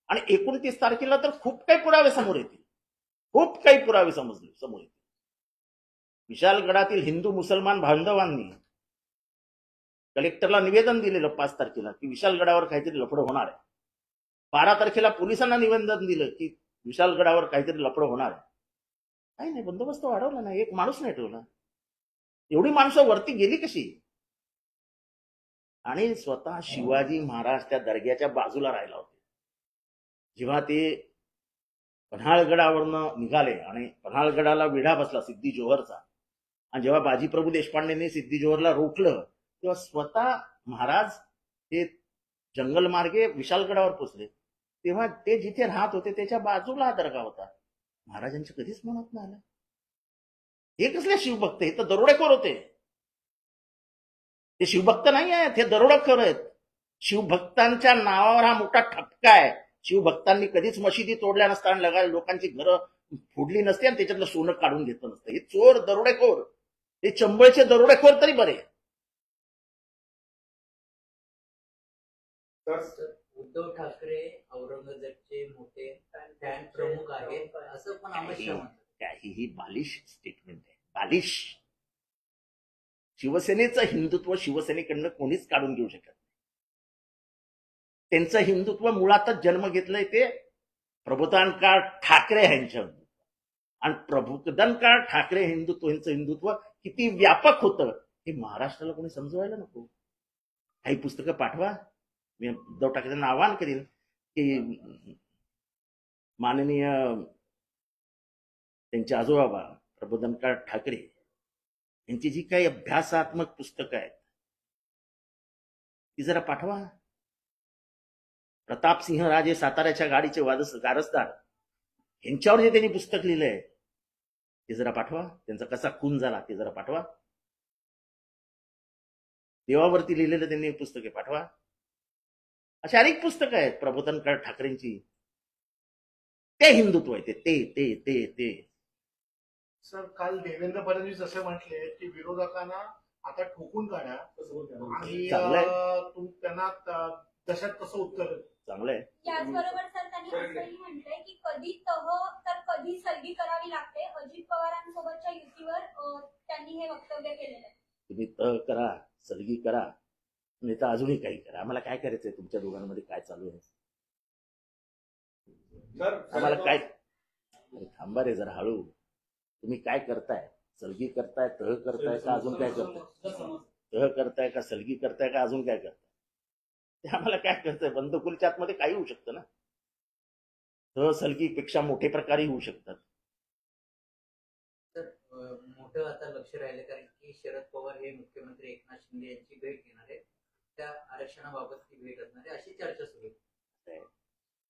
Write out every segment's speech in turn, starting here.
आणि 29 तारखेला तर खूप काही पुरावे समोर येतील, खूप काही पुरावे समोर येतील. विशालगडातील हिंदू मुसलमान बांधवांनी कलेक्टरला निवेदन दिलेलं 5 तारखेला की विशालगडावर काहीतरी लफडं होणार आहे. 12 तारखेला पोलिसांना निवेदन दिलं की विशालगडावर काहीतरी लफडं होणार आहे. काही नाही, बंदोबस्त वाढवला नाही, एक माणूस नाही ठेवला. एवढी माणसं वरती गेली कशी? आणि स्वतः शिवाजी महाराज त्या दर्ग्याच्या बाजूला राहिला होते. जेव्हा ते पन्हाळगडावरनं निघाले आणि पन्हाळगडाला विढा बसला सिद्धी जोहरचा, आणि जेव्हा बाजीप्रभू देशपांडेने सिद्धी जोहरला रोखलं, तेव्हा स्वतः महाराज हे जंगल मार्गे विशालगडावर पोचले. तेव्हा ते जिथे राहत होते त्याच्या बाजूला दर्गा होता. महाराजांच्या कधीच मनात नाही आलं. हे कसले शिवभक्त? हे तर दरोडेखोर होते. ते शिवभक्त नाही आहेत, हे दरोडेखोर आहेत. शिवभक्तांच्या नावावर हा मोठा ठपका आहे. शिवभक्तांनी कधीच मशिदी तोडल्या नसताना लोकांची घरं फोडली नसते आणि त्याच्यातलं सोनं काढून घेतलं नसतं. हे चोर दरोडेखोर, हे चंबळचे दरोडेखोर तरी बरे. उद्धव ठाकरे औरंगजेबचे मोठे फॅन प्रमुख आहेत असं पण अमित शहा म्हणतात. काहीही बालिश स्टेटमेंट आहे, बालिश. शिवसेनेचं हिंदुत्व शिवसेनेकडनं कोणीच काढून घेऊ शकत नाही. त्यांचं हिंदुत्व मुळातच जन्म घेतलंय ते प्रबोधनकार ठाकरे यांच्या, आणि प्रबोधनकार ठाकरे हिंदुत्व यांचं हिंदुत्व किती व्यापक होतं हे महाराष्ट्राला कोणी समजवायला नको. काही पुस्तकं पाठवा. मी उद्धव ठाकरेंना आवाहन करेन की माननीय त्यांचे आजोबा प्रबोधनकार ठाकरे यांची जी काही अभ्यासात्मक पुस्तकं आहेत ती जरा पाठवा. प्रतापसिंह राजे साताऱ्याच्या गाडीचे गारसदार यांच्यावर जे त्यांनी पुस्तक लिहिलंय ते जरा पाठवा. त्यांचा कसा खून झाला ते जरा पाठवा. देवावरती लिहिलेलं त्यांनी पुस्तके पाठवा. अशी अनेक पुस्तकं आहेत प्रबोधनकार ठाकरेंची. ते हिंदुत्व आहे ते ते ते ते सर, काल देवेंद्र फडणवीस असे म्हटले की विरोधकांना आता ठोकून काढा आणि त्यांना तशात तसं उत्तर चांगलंय. याचबरोबर सर त्यांनी असंही म्हटलंय की कधी तह तर कधी सलगी करावी लागते. अजित पवारांसोबतच्या युतीवर त्यांनी हे वक्तव्य केलेलं आहे. तुम्ही तह करा, सलगी करा, नाही तर अजूनही काही करा. आम्हाला काय करायचंय? तुमच्या दोघांमध्ये काय चालू आहे? आम्हाला काय? थांबा रे जरा हळू. तुम्ही काय करताय? सलगी करताय, तह करताय का अजून काय करताय? तह करताय का सलगी करताय का अजून काय करताय? ते आम्हाला काय करताय? बंदकुलीच्या आतमध्ये काही होऊ शकतं ना. तह सलगीपेक्षा मोठे प्रकारही होऊ शकतात. तर मोठं आता लक्ष राहिलं कारण की शरद पवार हे मुख्यमंत्री एकनाथ शिंदे यांची भेट घेणार आहे. त्या आरक्षणाबाबत ती भेट असणार आहे अशी चर्चा सुरू आहे.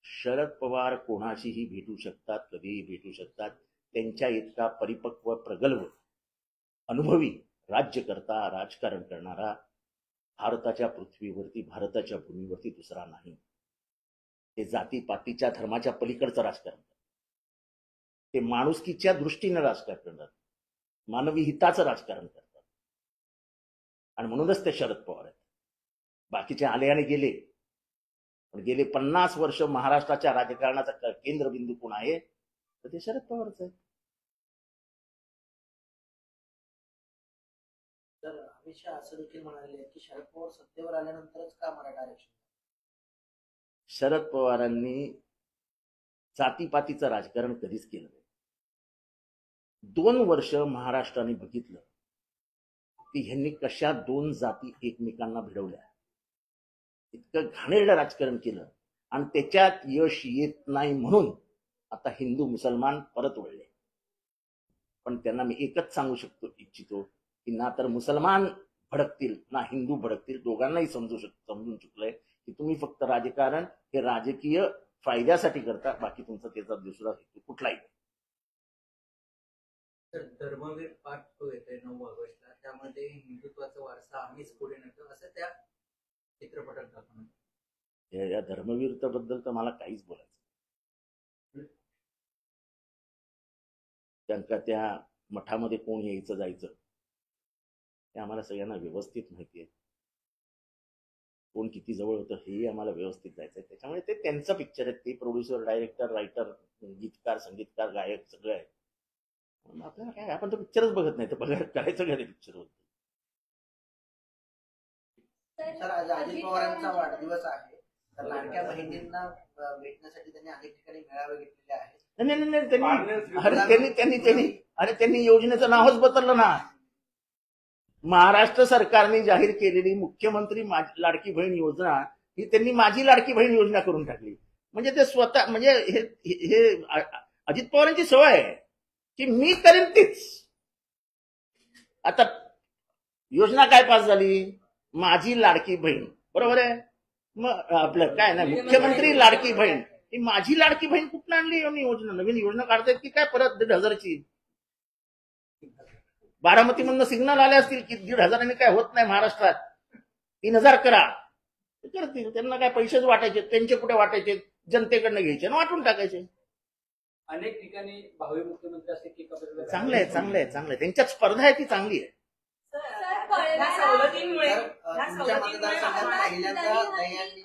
शरद पवार कोणाशीही भेटू शकतात, कधीही भेटू शकतात. त्यांच्या इतका परिपक्व, प्रगल्भ, अनुभवी राज्यकर्ता, राजकारण करणारा भारताच्या पृथ्वीवरती, भारताच्या भूमीवरती दुसरा नाही. ते जातीपातीच्या, धर्माच्या पलीकडचं राजकारण करतात. ते माणुसकीच्या दृष्टीने राजकारण करतात, मानवी हिताचं राजकारण करतात. आणि म्हणूनच ते शरद पवार आहेत. बाकीचे आले आणि गेले, पण गेले 50 वर्ष महाराष्ट्राच्या राजकारणाचा केंद्रबिंदू कोण आहे तर ते शरद पवारच आहे. तर अमित शहा असं देखील म्हणाले की शरद पवार सत्तेवर आल्यानंतरच का मराठा आरक्षण? शरद पवारांनी जातीपातीचं राजकारण कधीच केलं नाही. 2 वर्ष महाराष्ट्राने बघितलं की ह्यांनी कशा 2 जाती एकमेकांना भिडवल्या. इतकं घाणेरडं राजकारण केलं आणि त्याच्यात यश येत नाही म्हणून आता हिंदू मुसलमान परत वळले. पण त्यांना मी एकच सांगू इच्छितो की ना तर मुसलमान भडकतील ना हिंदू भडकतील. दोघांनाही समजून चुकलंय की तुम्ही फक्त राजकारण हे राजकीय फायद्यासाठी करता, बाकी तुमचा त्याचा दुसरा हेतू कुठलाही नाही. तर धर्मवीर पार्ट 2 येतोय 9 ऑगस्टला. त्यामध्ये हिंदुत्वाचा वारसा आम्हीच पुढे नेतो असं त्या चित्रपटात दाखवणार. या धर्मवीरतेबद्दल तर मला काहीच बोलायचं. त्यांना त्या मठामध्ये कोण यायचं जायचं हे आम्हाला सगळ्यांना व्यवस्थित माहिती आहे. कोण किती जवळ होतं हेही आम्हाला व्यवस्थित जायचंय. त्याच्यामुळे ते त्यांचं पिक्चर आहे. ते प्रोड्युसर, डायरेक्टर, रायटर, गीतकार, संगीतकार, गायक सगळं आहे. म्हणून आपल्याला काय, आपण तो पिक्चरच बघत नाही, तर बघायला करायचं घरी पिक्चर होत. सर आज अजित पवारांचा वाढदिवस आहे, तर लाडक्या बहिणींना भेटण्यासाठी त्यांनी अनेक ठिकाणी मेळावे घेतलेले आहेत. त्यांनी योजनेचं नावच बदललं ना. महाराष्ट्र सरकारने जाहीर केलेली मुख्यमंत्री लाडकी बहीण योजना ही त्यांनी माझी लाडकी बहीण योजना करून टाकली. म्हणजे ते स्वतः, म्हणजे हे अजित पवारांची सवय आहे की मी करेन तीच. आता योजना काय पास झाली, माझी लाडकी बहीण, बरोबर आहे. मग आपलं काय ना, मुख्यमंत्री लाडकी बहीण, ही माझी लाडकी बहीण कुठून आणली योजना? नवीन योजना काढतायत की काय परत 1,500ची? बारामतीमधनं सिग्नल आले असतील की 1,500 काय होत नाही महाराष्ट्रात, 3,000 करा. ते करतील. त्यांना काय पैसेच वाटायचे, त्यांचे कुठे वाटायचे, जनतेकडनं घ्यायचे आणि वाटून टाकायचे. अनेक ठिकाणी भावी मुख्यमंत्री असते की चांगलं आहे, चांगलं आहे, चांगलं आहे. त्यांच्यात स्पर्धा आहे ती चांगली आहे. तुमच्या मतदारसंघात पहिल्यांदा दहीहंडी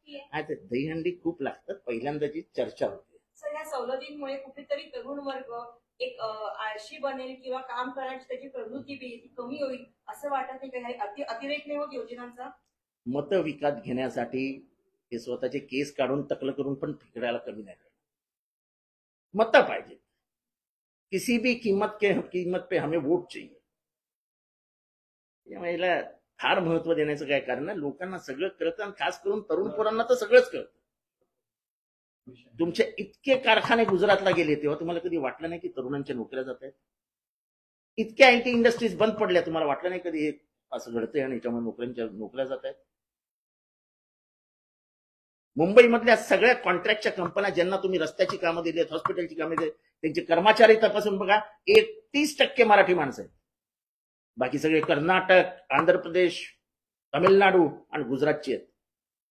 जी आहे, दहीहंडी खूप लागतात. पहिल्यांदाची चर्चा होते. सर, या सवलतींमुळे कुठेतरी तरुण वर्ग एक आळशी बनेल किंवा काम करण्याची त्याची प्रवृत्ती कमी होईल असं वाटत नाही का? अतिरेक नाही होत योजनांचा? मत विकत घेण्यासाठी हे स्वतःचे केस काढून टकलं करून पण फिरायला कमी नाही. मत पाहिजे. किसी भी कीमत पे हमें वोट चाहिए. याला फार महत्व देण्याचं काय कारण आहे? लोकांना सगळं कळतं आणि खास करून तरुण पोरांना तर सगळंच कळतं. तुमचे इतके कारखाने गुजरातला गेले तेव्हा तुम्हाला कधी वाटलं नाही की तरुणांच्या नोकऱ्या जात आहेत? इतक्या आयटी इंडस्ट्रीज बंद पडल्या, तुम्हाला वाटलं नाही कधी हे असं घडतंय आणि याच्यामुळे नोकऱ्या जात आहेत? मुंबईमधल्या सगळ्या कॉन्ट्रॅक्टच्या कंपन्या ज्यांना तुम्ही रस्त्याची कामं दिली आहेत, हॉस्पिटलची कामं दिली, त्यांचे कर्मचारी तपासून बघा, 30% मराठी माणसं आहेत. बाकी सगळे कर्नाटक, आंध्र प्रदेश, तामिळनाडू आणि गुजरातचे आहेत.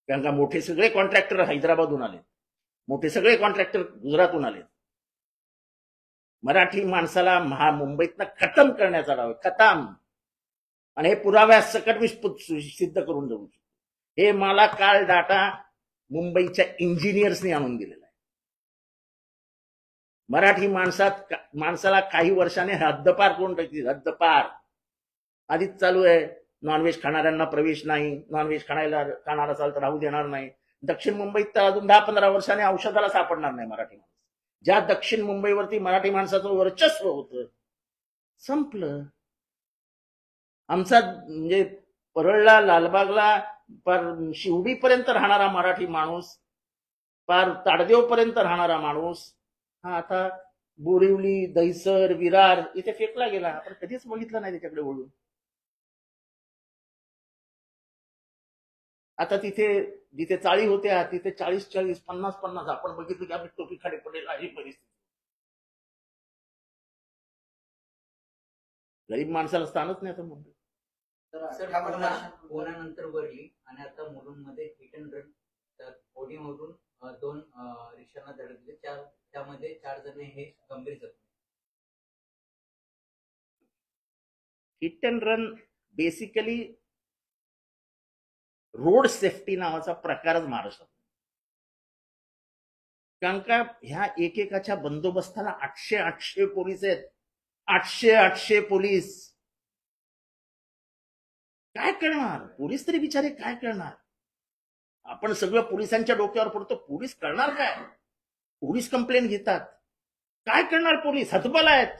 कारण का मोठे सगळे कॉन्ट्रॅक्टर हैदराबादहून आले, मोठे सगळे कॉन्ट्रॅक्टर गुजरातहून आले. मराठी माणसाला मुंबईतनं खतम करण्याचा डाव, खतम. आणि हे पुराव्यासकट मी सिद्ध करून देऊ शकतो. हे मला काल डाटा मुंबईच्या इंजिनियर्सनी आणून दिलेला आहे. मराठी माणसाला काही वर्षाने हद्दपार करून टाकतील, हद्दपार. आधीच चालू आहे, नॉनव्हेज खाणाऱ्यांना प्रवेश नाही, नॉनव्हेज खाणार असाल तर राहू देणार नाही. दक्षिण मुंबईत तर अजून 10-15 वर्षाने औषधाला सापडणार नाही मराठी माणूस. ज्या दक्षिण मुंबईवरती मराठी माणसाचं वर्चस्व होतं, संपलं. आमचा म्हणजे परळला, लालबागला, पार शिवडीपर्यंत राहणारा मराठी माणूस, पार ताडदेवपर्यंत राहणारा माणूस, हा आता बोरिवली, दहिसर, विरार इथे फेकला गेला. आपण कधीच बघितलं नाही त्याच्याकडे वळून. आता तिथे जिथे चाळी होत्या तिथे 40-40, 50-50 आपण बघितलं की आम्ही टोपी खाली पडेल अशी परिस्थिती. गरीब माणसाला स्थानच नाही आता मुंबईत. कोणानंतर वरली आणि आता मुलुंडमध्ये हिट अँड रन, तर कोणीमधून 2 रिक्षांना धडकले, त्यामध्ये 4 जण हे गंभीर जखमी. Hit and run basically road safety नावाचा प्रकारच महाराष्ट्रात. कारण का ह्या एकेकाच्या बंदोबस्ताला 800 पोलीस आहेत. 800 पोलीस. काय करणार पोलीस तरी बिचारे, काय करणार? आपण सगळं पोलिसांच्या डोक्यावर पडतो, पोलीस करणार काय? पोलीस कंप्लेंट घेतात, काय करणार पोलीस? हतबल आहेत.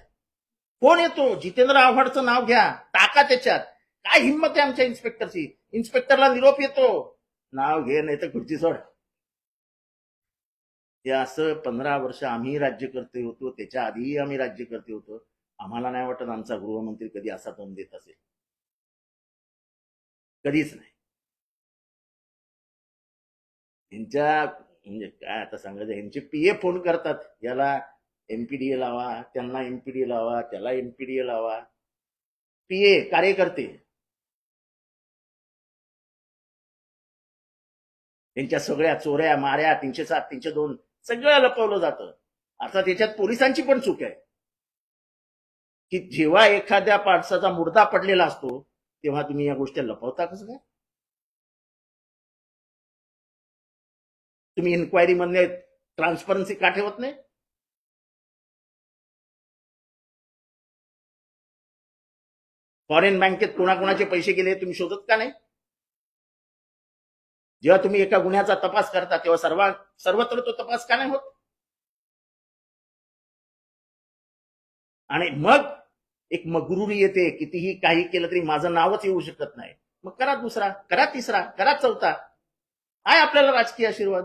कोण येतो? जितेंद्र आव्हाडचं नाव घ्या, टाका त्याच्यात. काय हिंमत आहे आमच्या इन्स्पेक्टरची? इन्स्पेक्टरला निरोप येतो, नाव घे नाही तर खुर्ची सोड. हे असं 15 वर्ष आम्ही राज्यकर्ते होतो, त्याच्या आधीही आम्ही राज्यकर्ते होतो. आम्हाला नाही वाटत आमचा गृहमंत्री कधी असा दम देत असेल, कधीच नाही. यांच्या म्हणजे काय आता सांगायचं, यांचे पीए फोन करतात, याला एमपीडीए लावा, त्यांना एमपीडीए लावा, त्याला एमपीडीए लावा. पीए कार्यकर्ते, त्यांच्या सगळ्या चोऱ्या माऱ्या 307, 302 सगळं लपवलं जातं. आता त्याच्यात पोलिसांची पण चूक आहे की जेव्हा एखाद्या माणसाचा मुर्दा पडलेला असतो तेव्हा तुम्ही या गोष्टी लपवता कसं काय? तुम्ही इन्क्वायरी मध्ये ट्रान्सपरन्सी का ठेवत नाही? फॉरेन बँकेत कोणाकोणाचे पैसे गेले तुम्ही शोधत का नाही? जेव्हा तुम्ही एका गुन्ह्याचा तपास करता तेव्हा सर्वत्र तो तपास का नाही होत? आणि मग एक मगरुरी येते, कितीही काही केलं तरी माझं नावच येऊ शकत नाही. मग करा दुसरा, करा तिसरा, करा चौथा. आहे आपल्याला राजकीय आशीर्वाद.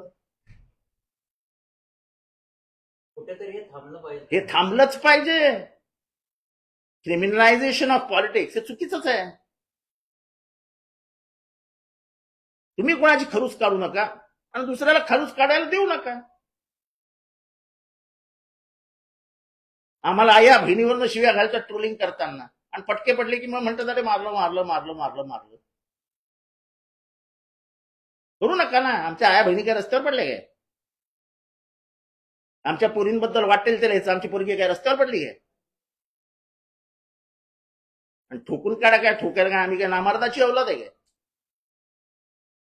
कुठेतरी हे थांबलं पाहिजे. हे थांबलंच पाहिजे. क्रिमिनलायझेशन ऑफ पॉलिटिक्स हे चुकीचंच आहे. तुम्ही कोणाची खरूच काढू नका आणि दुसऱ्याला खरूच काढायला देऊ नका. आम्हाला आया बहिणीवरनं शिव्या घालतात ट्रोलिंग करताना, आणि पटके पडले की मग म्हणतात अरे मारलं मारलं मारलं मारलं मारलं. करू नका ना. आमच्या आया बहिणी काय रस्त्यावर पडले काय? आमच्या पोरींबद्दल वाटेल ते लिहायचं. आमची पोरगी काय रस्त्यावर पडली काय? आणि ठोकून काढा काय? ठोकायला काय आम्ही काय नामार्दाची अवलाद आहे काय?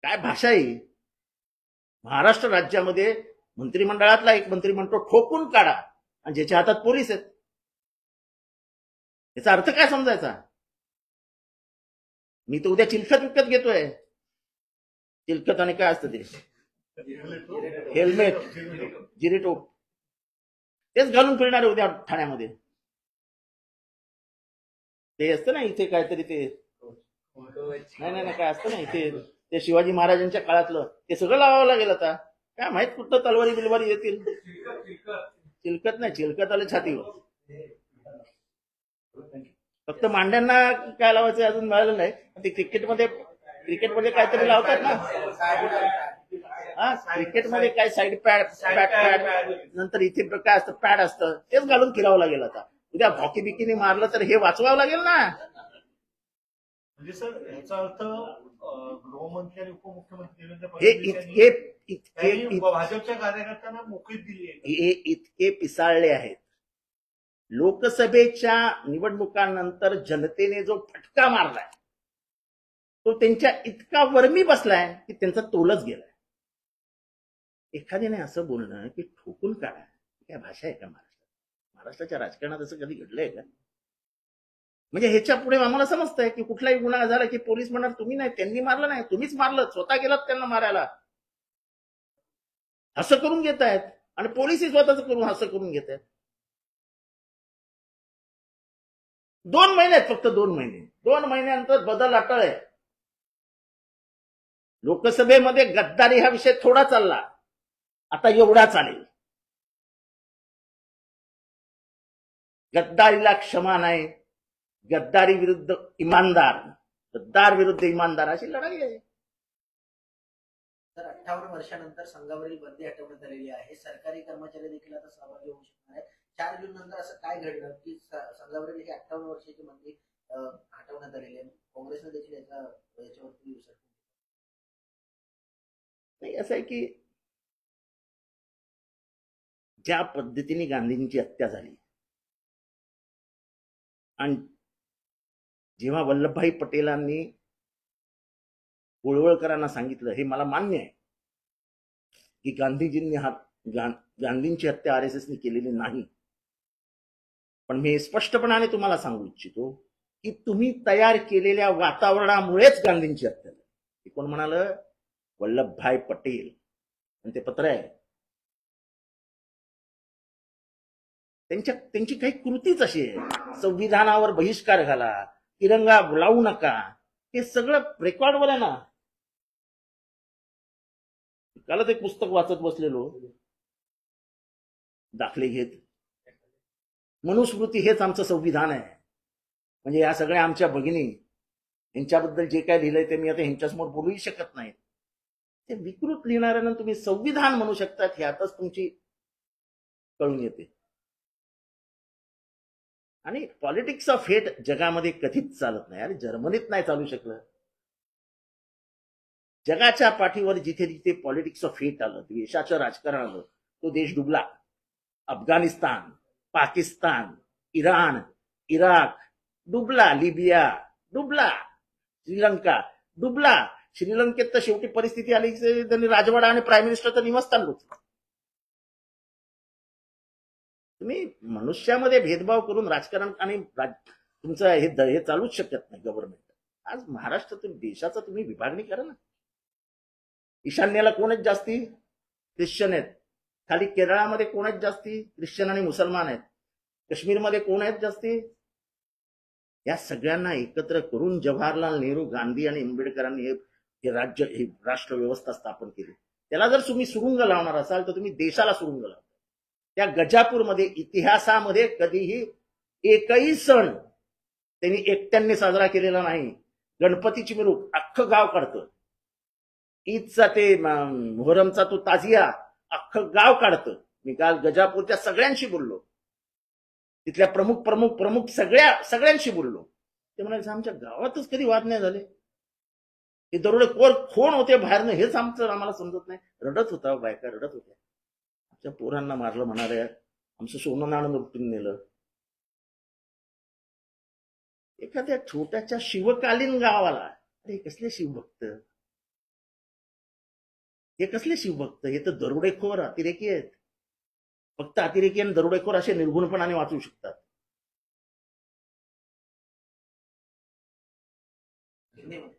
काय भाषा आहे? महाराष्ट्र राज्यामध्ये मंत्रिमंडळातला एक मंत्री म्हणतो ठोकून काढा, आणि ज्याच्या हातात पोलीस आहेत. याचा अर्थ काय समजायचा? मी तर उद्या चिलखत विकत घेतोय. चिलखत आणि काय असतं ते हेल्मेट, जिरेटोप, तेच घालून फिरणार उद्या ठाण्यामध्ये. ते असतं ना इथे काहीतरी, ते नाही काय असतं ना इथे, ते शिवाजी महाराजांच्या काळातलं ते सगळं लावावं लागेल आता. काय माहित कुठं तलवारी बिलवारी येतील. चिलकत नाही, चिलकत आले छातीवर. फक्त मांड्यांना काय लावायचं अजून मिळालं नाही. ते क्रिकेटमध्ये काहीतरी लावतात ना. हा, क्रिकेटमध्ये काय साईड पॅड, नंतर इथे काय असतं, पॅड असतं, तेच घालून फिरावं लागेल आता. उद्या हॉकी बिकीने मारलं तर हे वाचवावं लागेल ना. म्हणजे सर याचा अर्थ गृहमंत्री आणि उपमुख्यमंत्री देवेंद्र हे फडणवीस भाजपच्या कार्यकर्त्यांना मोकळीक दिली आहे. हे इतके पिसाळले आहेत. लोकसभेच्या निवडणुकांनंतर जनतेने जो फटका मारलाय तो त्यांच्या इतका वर्मी बसलाय की त्यांचा तोलच गेलाय. एखाद्याने असं बोलणं की ठोकून काढा, काय भाषा आहे का महाराष्ट्राच्या राजकारणात असं कधी घडलंय का? म्हणजे ह्याच्या पुढे आम्हाला समजतंय की कुठलाही गुन्हा झाला की पोलीस म्हणणार तुम्ही नाही, त्यांनी मारलं नाही, तुम्हीच मारलं, स्वतः गेलात त्यांना मारायला. असं करून घेत आहेत आणि पोलीसही स्वतःच करून असं करून घेत आहेत. 2 महिने आहेत, फक्त 2 महिने. 2 महिन्यानंतर बदल अटळ आहे. लोकसभेमध्ये गद्दारी हा विषय थोडा चालला, आता एवढा चालेल. गद्दारीला क्षमा नाही. गद्दारी विरुद्ध इमानदार, गद्दार विरुद्ध इमानदार अशी लढाई आहे. तर 58 वर्षानंतर संघावरील बंदी हटवण्यात आलेली आहे. सरकारी कर्मचारी देखील आता सहभागी होऊ शकणार आहेत. 4 जून नंतर असं काय घडलं की संघावरील ही 58 वर्षाची बंदी हटवण्यात आलेली आहे? काँग्रेसने देखील याच्यावरती नाही. असं आहे की ज्या पद्धतीने गांधींची हत्या झाली आणि जेव्हा वल्लभभाई पटेलांनी गोळवळकरांना सांगितलं, हे मला मान्य आहे की गांधींची हत्या RSSने केलेली नाही, पण मी स्पष्टपणाने तुम्हाला सांगू इच्छितो की तुम्ही तयार केलेल्या वातावरणामुळेच गांधींची हत्या झाली. हे कोण म्हणालं? वल्लभभाई पटेल. आणि ते पत्र आहे, त्यांची काही कृतीच अशी आहे. संविधानावर बहिष्कार घाला, तिरंगा लावू नका, हे सगळं रेकॉर्डवर आहे ना. कालच एक पुस्तक वाचत बसलेलो, दाखले घेत. मनुस्मृती हेच आमचं संविधान आहे. म्हणजे या सगळ्या आमच्या भगिनी, यांच्याबद्दल जे काय लिहिलंय ते मी आता ह्यांच्यासमोर बोलूही शकत नाही. ते विकृत लिहिणाऱ्यांना तुम्ही संविधान म्हणू शकतात, ह्यातच तुमची कळून येते. आणि पॉलिटिक्स ऑफ हेट जगामध्ये कधीच चालत नाही. अरे जर्मनीत नाही चालू शकलं. जगाच्या पाठीवर जिथे जिथे पॉलिटिक्स ऑफ हेट आलं, देशाचं राजकारण आलं, तो देश डुबला. अफगाणिस्तान, पाकिस्तान, इराण, इराक डुबला, लिबिया डुबला, श्रीलंका डुबला. श्रीलंकेत तर शेवटी परिस्थिती आली की त्यांनी राजवाडा आणि प्राईम मिनिस्टरचं निवासस्थान घेतलं. तुम्ही मनुष्यामध्ये भेदभाव करून राजकारण आणि तुमचं हे चालूच शकत नाही गव्हर्नमेंट. आज महाराष्ट्रातून देशाचा तुम्ही विभागणी करा ना. ईशान्येला कोण आहेत जास्ती? ख्रिश्चन आहेत. खाली केरळामध्ये कोण आहेत जास्ती? ख्रिश्चन आणि मुसलमान आहेत. काश्मीरमध्ये कोण आहेत जास्ती? या सगळ्यांना एकत्र करून जवाहरलाल नेहरू, गांधी आणि आंबेडकरांनी हे राष्ट्र व्यवस्था स्थापन केली. त्याला जर तुम्ही सुरुंग लावणार असाल तर तुम्ही देशाला सुरुंग लावता. त्या गजापूरमध्ये इतिहासामध्ये कधीही एकही सण त्यांनी एकट्याने साजरा केलेला नाही. गणपतीची मिरवणूक अख्खं गाव काढतं. ईदचा ते मोहरमचा तो ताजिया अख्खं गाव काढतं. मी काल गजापूरच्या सगळ्यांशी बोललो. तिथल्या प्रमुख सगळ्यांशी बोललो. ते म्हणाले आमच्या गावातच कधी वाद नाही झाले. हे दरोडे कोण होते बाहेरनं हेच आम्हाला समजत नाही. रडत होता, बायका रडत होत्या. आमच्या पोरांना मारलं म्हणाले, आमचं सोनं नाणं लुटून नेलं. एखाद्या छोट्याच्या शिवकालीन गावाला अरे कसले शिवभक्त, हे कसले शिवभक्त? हे तर दरोडेखोर अतिरेकी आहेत. फक्त अतिरेकी आणि दरोडेखोर असे निर्गुणपणाने वाचू शकतात. धन्यवाद.